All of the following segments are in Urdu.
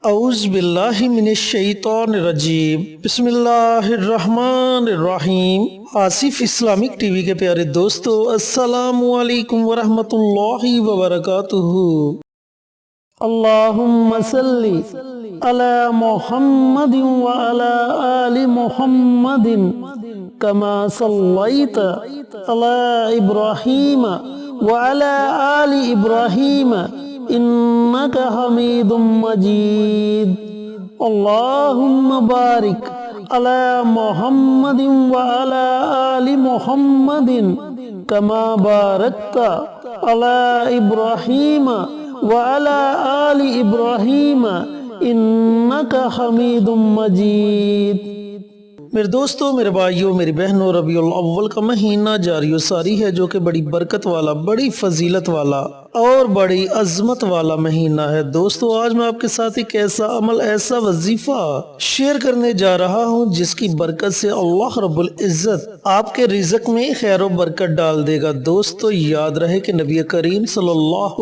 اعوذ باللہ من الشیطان الرجیم بسم اللہ الرحمن الرحیم۔ آصف اسلامک ٹی وی کے پیارے دوستو، السلام علیکم ورحمۃ اللہ وبرکاتہ۔ اللہم صلی علی محمد وعلی آل محمد کما صلیت علی ابراہیم وعلی آل ابراہیم انک حمید مجید۔ اللہم بارک علی محمد وعلی آل محمد کما بارکت علی ابراہیم وعلی آل ابراہیم انک حمید مجید۔ میرے دوستو، میرے بھائیوں، میری بہنوں، ربیع الاول کا مہینہ جاری و ساری ہے، جو کہ بڑی برکت والا، بڑی فضیلت والا اور بڑی عظمت والا مہینہ ہے۔ دوستو، آج میں آپ کے ساتھ ایک ایسا عمل، ایسا وظیفہ شیئر کرنے جا رہا ہوں جس کی برکت سے اللہ رب العزت آپ کے رزق میں خیر و برکت ڈال دے گا۔ دوستو، یاد رہے کہ نبی کریم صلی اللہ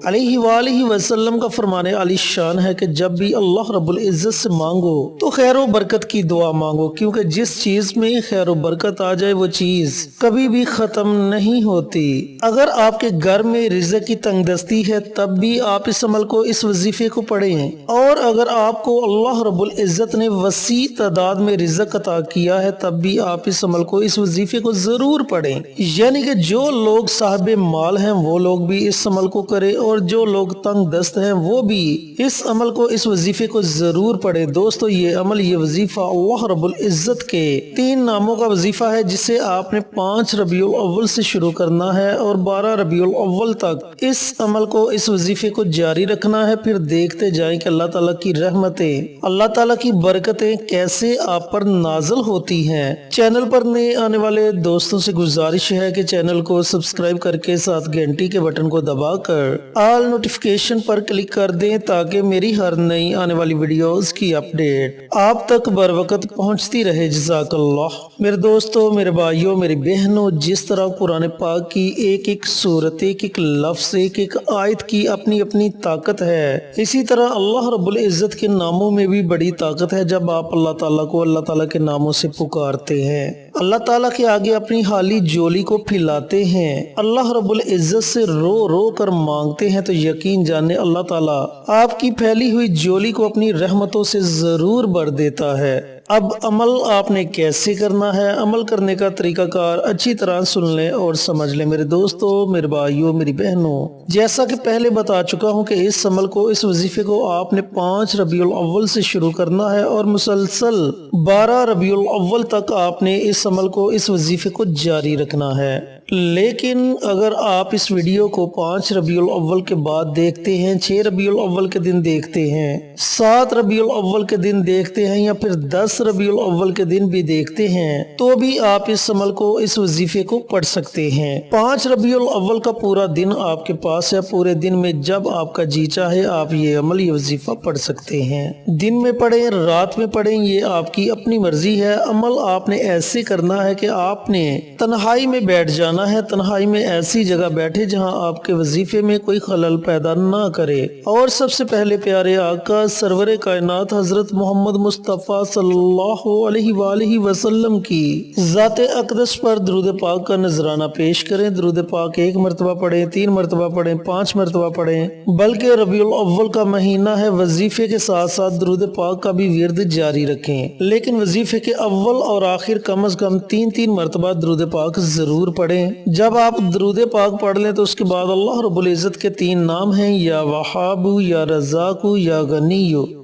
علیہ وآلہ وسلم کا فرمان عالی شان ہے کہ جب بھی اللہ رب العزت سے مانگو تو خیر و برکت کی دعا مانگو، کیونکہ جس چیز میں خیر و برکت آ جائے وہ چیز کبھی بھی ختم نہیں ہوتی۔ اگر آپ کے گھر میں رزق کی تنگ دستی ہے تب بھی آپ اس عمل کو، اس وظیفے کو پڑھیں، اور اگر آپ کو اللہ رب العزت نے وسیع تعداد میں رزق عطا کیا ہے تب بھی آپ اس عمل کو، اس وظیفے کو ضرور پڑھیں۔ یعنی کہ جو لوگ صاحب مال ہیں وہ لوگ بھی اس عمل کو کریں، اور جو لوگ تنگ دست ہیں وہ بھی اس عمل کو، اس وظیفے کو ضرور پڑھیں۔ دوستو، یہ عمل، یہ وظیفہ اللہ رب العزت کے 3 ناموں کا وظیفہ ہے جسے آپ نے 5 ربیع الاول سے شروع کرنا ہے اور 12 ربیع الاول تک اس عمل کو، اس وظیفے کو جاری رکھنا ہے۔ پھر دیکھتے جائیں کہ اللہ تعالیٰ کی رحمتیں، اللہ تعالیٰ کی برکتیں کیسے آپ پر نازل ہوتی ہیں۔ چینل پر نئے آنے والے دوستوں سے گزارش ہے کہ چینل کو سبسکرائب کر کے ساتھ گھنٹی کے بٹن کو دبا کر آل نوٹیفیکیشن پر کلک کر دیں تاکہ میری ہر نئی آنے والی ویڈیوز کی اپڈیٹ آپ تک بر وقت پہنچتی رہے۔ جزاک اللہ۔ میرے دوستو، میرے بھائیوں، میری بہنوں، جس طرح قرآن پاک کی ایک ایک سورت، ایک ایک لفظ، ایک ایک آیت کی اپنی اپنی طاقت ہے، اسی طرح اللہ رب العزت کے ناموں میں بھی بڑی طاقت ہے۔ جب آپ اللہ تعالیٰ کو اللہ تعالیٰ کے ناموں سے پکارتے ہیں، اللہ تعالیٰ کے آگے اپنی خالی جولی کو پھیلاتے ہیں، اللہ رب العزت سے رو رو کر مانگتے ہیں، تو یقین جانے اللہ تعالیٰ آپ کی پھیلی ہوئی جولی کو اپنی رحمتوں سے ضرور بھر دیتا ہے۔ اب عمل آپ نے کیسے کرنا ہے، عمل کرنے کا طریقہ کار اچھی طرح سن لیں اور سمجھ لیں۔ میرے دوستو، میرے بھائیوں، میری بہنوں، جیسا کہ پہلے بتا چکا ہوں کہ اس عمل کو، اس وظیفے کو آپ نے 5 ربیع الاول سے شروع کرنا ہے اور مسلسل 12 ربیع الاول تک آپ نے اس عمل کو، اس وظیفے کو جاری رکھنا ہے۔ لیکن اگر آپ اس ویڈیو کو 5 ربیع الاول کے بعد دیکھتے ہیں، 6 ربیع الاول کے دن دیکھتے ہیں، 7 ربیع الاول کے دن دیکھتے ہیں، یا پھر 10 ربیع الاول کے دن بھی دیکھتے ہیں، تو بھی آپ اس عمل کو، اس وظیفے کو پڑھ سکتے ہیں۔ 5 ربیع الاول کا پورا دن آپ کے پاس ہے، پورے دن میں جب آپ کا جی چاہے آپ یہ عمل، یہ وظیفہ پڑھ سکتے ہیں۔ دن میں پڑھیں، رات میں پڑھیں، یہ آپ کی اپنی مرضی ہے۔ عمل آپ نے ایسے کرنا ہے کہ آپ نے تنہائی میں بیٹھ جانا ہے، تنہائی میں ایسی جگہ بیٹھے جہاں آپ کے وظیفے میں کوئی خلل پیدا نہ کرے، اور سب سے پہلے پیارے آقا سرور کائنات حضرت محمد مصطفیٰ صلی اللہ علیہ وآلہ وسلم کی ذات اقدس پر درود پاک کا نذرانہ پیش کریں۔ درود پاک 1 مرتبہ پڑھیں، 3 مرتبہ پڑھیں، 5 مرتبہ پڑھیں، بلکہ ربیع الاول کا مہینہ ہے، وظیفے کے ساتھ ساتھ درود پاک کا بھی ورد جاری رکھیں، لیکن وظیفے کے اول اور آخر کم از کم 3 مرتبہ درود پاک ضرور پڑھیں۔ جب آپ درود پاک پڑھ لیں تو اس کے بعد اللہ رب العزت کے 3 نام ہیں، یا وہاب، یا رزاق، یا غنی۔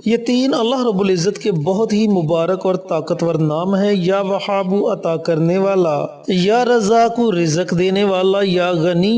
یہ 3 اللہ رب العزت کے بہت ہی مبارک اور طاقتور نام ہیں۔ یا وہاب عطا کرنے والا، یا رزاق رزق دینے والا، یا غنی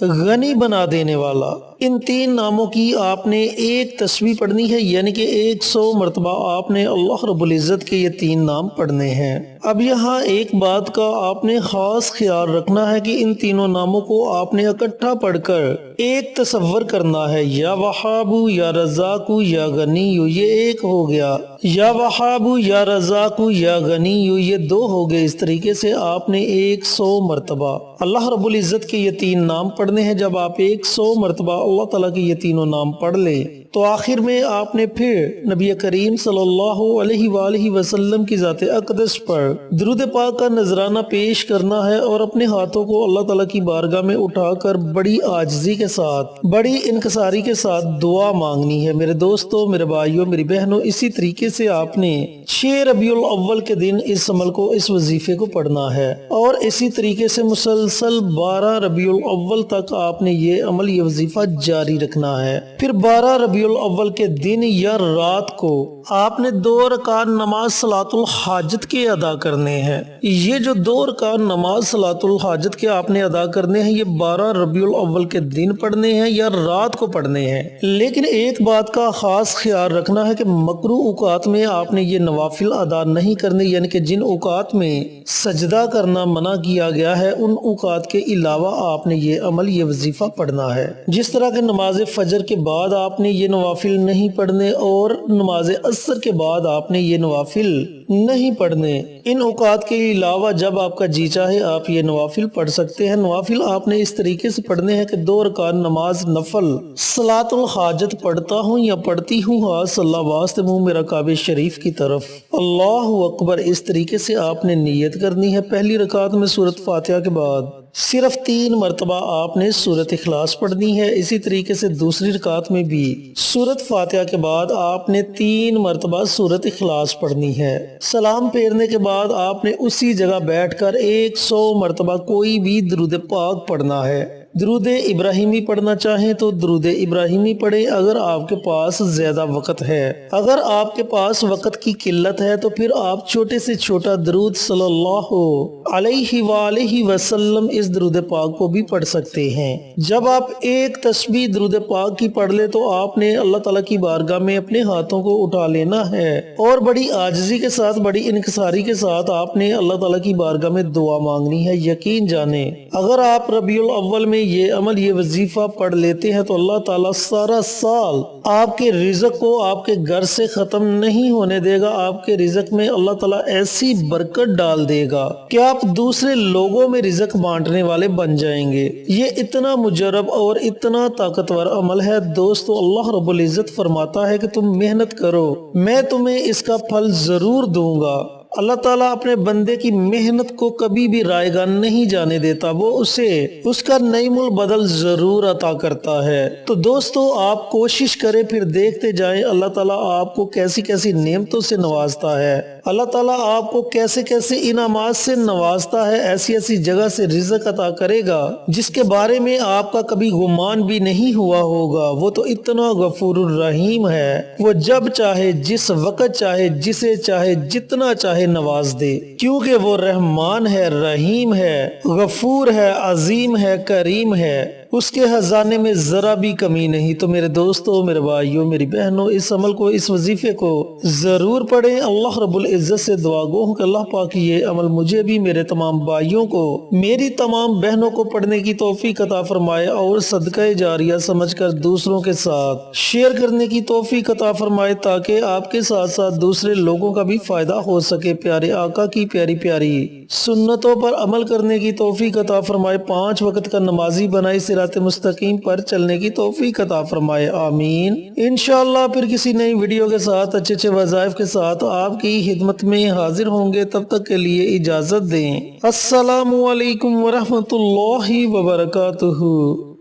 غنی بنا دینے والا۔ ان 3 ناموں کی آپ نے ایک تسبیح پڑھنی ہے، یعنی کہ 100 مرتبہ آپ نے اللہ رب العزت کے یہ 3 نام پڑھنے ہیں۔ اب یہاں ایک بات کا آپ نے خاص خیال رکھنا ہے کہ ان تینوں ناموں کو آپ نے اکٹھا پڑھ کر ایک تصور کرنا ہے۔ یا وہاب، یا رزاق، یا غنی، یہ ایک ہو گیا۔ یا وہاب، یا رزاق، یا غنی، یہ 2 ہو گئے۔ اس طریقے سے آپ نے 100 مرتبہ اللہ رب العزت کے یہ 3 نام پڑھنے ہیں۔ جب آپ 100 مرتبہ اللہ تعالیٰ کے یہ تینوں نام پڑھ لیں تو آخر میں آپ نے پھر نبی کریم صلی اللہ علیہ وآلہ وسلم کی ذات اقدس پر درود پاک کا نذرانہ پیش کرنا ہے اور اپنے ہاتھوں کو اللہ تعالیٰ کی بارگاہ میں اٹھا کر بڑی عاجزی کے ساتھ، بڑی انکساری کے ساتھ دعا مانگنی ہے۔ میرے دوستو، میرے بھائیوں، میری بہنوں، اسی طریقے سے آپ نے 6 ربیع الاول کے دن اس عمل کو، اس وظیفے کو پڑھنا ہے، اور اسی طریقے سے مسلسل 12 ربیع الاول تک آپ نے یہ عمل، یہ وظیفہ جاری رکھنا ہے۔ پھر 12 ربیع الاول کے دن یا رات کو آپ نے 2 رکعت نماز صلاۃ الحاجت کے ادا کرنے ہیں۔ یہ جو 2 رکعت نماز صلاۃ الحاجت کے آپ نے ادا کرنے ہیں، یہ 12 ربیع الاول کے دن پڑھنے ہیں یا رات کو پڑھنے ہیں۔ لیکن ایک بات کا خاص خیال رکھنا ہے کہ مکروہ اوقات میں آپ نے یہ نوافل ادا نہیں کرنے، یعنی کہ جن اوقات میں سجدہ کرنا منع کیا گیا ہے، ان اوقات کے علاوہ آپ نے یہ عمل، یہ وظیفہ پڑھنا ہے۔ جس طرح کہ نماز فجر کے بعد آپ نے یہ نوافل نہیں پڑھنے، اور نماز عصر کے بعد آپ نے یہ نوافل نہیں پڑھنے۔ ان اوقات کے علاوہ جب آپ کا جی چاہے آپ یہ نوافل پڑھ سکتے ہیں۔ نوافل آپ نے اس طریقے سے پڑھنے ہیں کہ 2 رکعت نماز نفل صلاۃ الحاجت پڑھتا ہوں یا پڑھتی ہوں، ہاتھ صلی اللہ واسطے منہ میرا کعبہ شریف کی طرف، اللہ اکبر، اس طریقے سے آپ نے نیت کرنی ہے۔ پہلی رکعت میں سورۃ فاتحہ کے بعد صرف 3 مرتبہ آپ نے سورۃ اخلاص پڑھنی ہے۔ اسی طریقے سے دوسری رکعت میں بھی سورۃ فاتحہ کے بعد آپ نے 3 مرتبہ سورۃ اخلاص پڑھنی ہے۔ سلام پھیرنے کے بعد آپ نے اسی جگہ بیٹھ کر 100 مرتبہ کوئی بھی درود پاک پڑھنا ہے۔ درود ابراہیمی پڑھنا چاہیں تو درود ابراہیمی پڑھیں اگر آپ کے پاس زیادہ وقت ہے۔ اگر آپ کے پاس وقت کی قلت ہے تو پھر آپ چھوٹے سے چھوٹا درود صلی اللہ علیہ وآلہ وسلم، اس درود پاک کو بھی پڑھ سکتے ہیں۔ جب آپ ایک تسبیح درود پاک کی پڑھ لے تو آپ نے اللہ تعالیٰ کی بارگاہ میں اپنے ہاتھوں کو اٹھا لینا ہے، اور بڑی عاجزی کے ساتھ، بڑی انکساری کے ساتھ آپ نے اللہ تعالیٰ کی بارگاہ میں دعا مانگنی ہے۔ یقین جانیں اگر آپ ربیع الاول میں یہ عمل، یہ وظیفہ پڑھ لیتے ہیں تو اللہ تعالیٰ سارا سال آپ کے رزق کو آپ کے گھر سے ختم نہیں ہونے دے گا۔ آپ کے رزق میں اللہ تعالیٰ ایسی برکت ڈال دے گا کہ آپ دوسرے لوگوں میں رزق بانٹنے والے بن جائیں گے۔ یہ اتنا مجرب اور اتنا طاقتور عمل ہے دوستو۔ اللہ رب العزت فرماتا ہے کہ تم محنت کرو، میں تمہیں اس کا پھل ضرور دوں گا۔ اللہ تعالیٰ اپنے بندے کی محنت کو کبھی بھی رائے گاہ نہیں جانے دیتا، وہ اسے اس کا نعیم البدل ضرور عطا کرتا ہے۔ تو دوستو آپ کوشش کریں، پھر دیکھتے جائیں اللہ تعالیٰ آپ کو کیسی کیسی نعمتوں سے نوازتا ہے، اللہ تعالیٰ آپ کو کیسے کیسے انعامات سے نوازتا ہے، ایسی ایسی جگہ سے رزق عطا کرے گا جس کے بارے میں آپ کا کبھی گمان بھی نہیں ہوا ہوگا۔ وہ تو اتنا غفور الرحیم ہے، وہ جب چاہے، جس وقت چاہے، جسے چاہے، جتنا چاہے نواز دے، کیونکہ وہ رحمان ہے، رحیم ہے، غفور ہے، عظیم ہے، کریم ہے، اس کے خزانے میں ذرا بھی کمی نہیں۔ تو میرے دوستو، میرے بھائیوں، میری بہنوں، اس عمل کو، اس وظیفے کو ضرور پڑھیں۔ اللہ رب العزت سے دعا گو ہوں کہ اللہ پاک یہ عمل مجھے بھی، میرے تمام بھائیوں کو، میری تمام بہنوں کو پڑھنے کی توفیق عطا فرمائے، اور صدقہ جاریہ سمجھ کر دوسروں کے ساتھ شیئر کرنے کی توفیق عطا فرمائے، تاکہ آپ کے ساتھ ساتھ دوسرے لوگوں کا بھی فائدہ ہو سکے۔ پیارے آقا کی پیاری پیاری سنتوں پر عمل کرنے کی توفیق عطا فرمائے، 5 وقت کا نمازی بنائے، صراط مستقیم پر چلنے کی توفیق عطا فرمائے، آمین۔ انشاءاللہ پھر کسی نئی ویڈیو کے ساتھ، اچھے اچھے وظائف کے ساتھ آپ کی خدمت میں حاضر ہوں گے۔ تب تک کے لیے اجازت دیں۔ السلام علیکم ورحمۃ اللہ وبرکاتہ۔